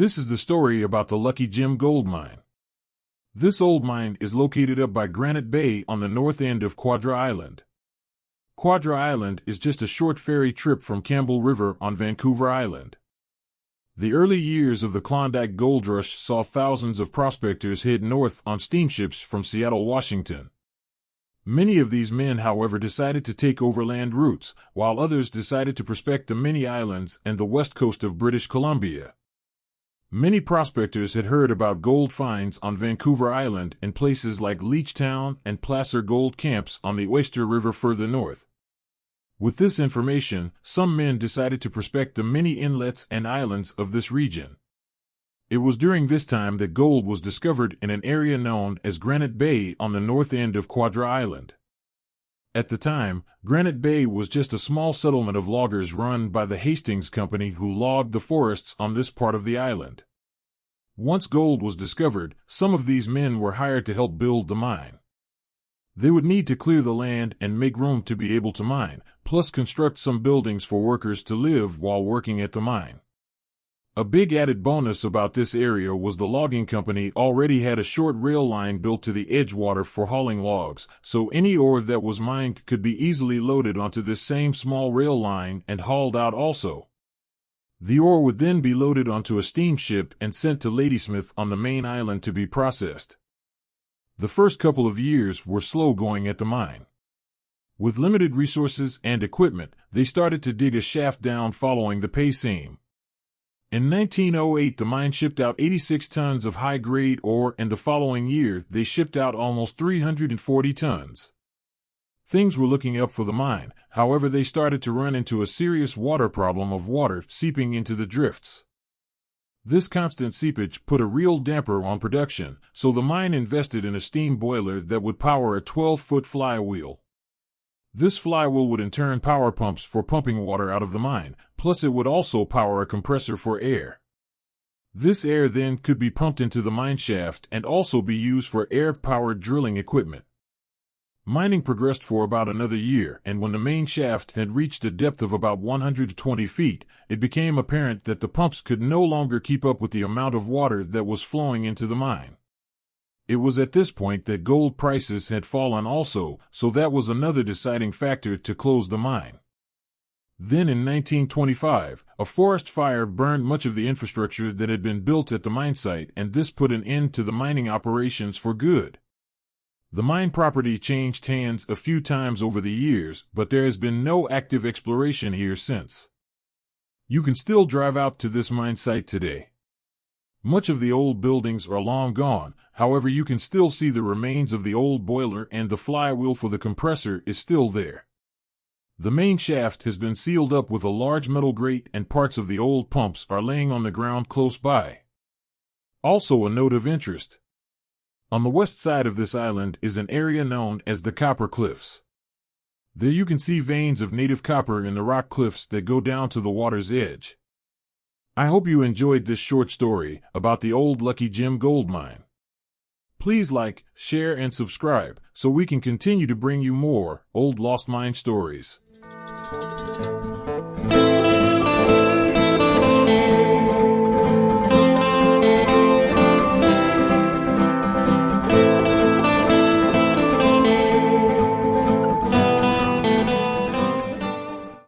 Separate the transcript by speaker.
Speaker 1: This is the story about the Lucky Gem gold mine. This old mine is located up by Granite Bay on the north end of Quadra Island. Quadra Island is just a short ferry trip from Campbell River on Vancouver Island. The early years of the Klondike Gold Rush saw thousands of prospectors head north on steamships from Seattle, Washington. Many of these men, however, decided to take overland routes, while others decided to prospect the many islands and the west coast of British Columbia. Many prospectors had heard about gold finds on Vancouver Island in places like Leechtown and Placer Gold Camps on the Oyster River further north. With this information, some men decided to prospect the many inlets and islands of this region. It was during this time that gold was discovered in an area known as Granite Bay on the north end of Quadra Island. At the time, Granite Bay was just a small settlement of loggers run by the Hastings Company who logged the forests on this part of the island. Once gold was discovered, some of these men were hired to help build the mine. They would need to clear the land and make room to be able to mine, plus construct some buildings for workers to live while working at the mine. A big added bonus about this area was the logging company already had a short rail line built to the Edgewater for hauling logs, so any ore that was mined could be easily loaded onto this same small rail line and hauled out also. The ore would then be loaded onto a steamship and sent to Ladysmith on the main island to be processed. The first couple of years were slow going at the mine. With limited resources and equipment, they started to dig a shaft down following the pay seam. In 1908, the mine shipped out 86 tons of high-grade ore, and the following year, they shipped out almost 340 tons. Things were looking up for the mine, however they started to run into a serious water problem of water seeping into the drifts. This constant seepage put a real damper on production, so the mine invested in a steam boiler that would power a 12-foot flywheel. This flywheel would in turn power pumps for pumping water out of the mine, plus it would also power a compressor for air. This air then could be pumped into the mine shaft and also be used for air-powered drilling equipment. Mining progressed for about another year, and when the main shaft had reached a depth of about 120 feet, it became apparent that the pumps could no longer keep up with the amount of water that was flowing into the mine. It was at this point that gold prices had fallen also, so that was another deciding factor to close the mine. Then in 1925, a forest fire burned much of the infrastructure that had been built at the mine site, and this put an end to the mining operations for good. The mine property changed hands a few times over the years, but there has been no active exploration here since. You can still drive out to this mine site today. Much of the old buildings are long gone, however you can still see the remains of the old boiler, and the flywheel for the compressor is still there. The main shaft has been sealed up with a large metal grate, and parts of the old pumps are laying on the ground close by. Also a note of interest. On the west side of this island is an area known as the Copper Cliffs. There you can see veins of native copper in the rock cliffs that go down to the water's edge. I hope you enjoyed this short story about the old Lucky Gem gold mine. Please like, share, and subscribe so we can continue to bring you more old lost mine stories.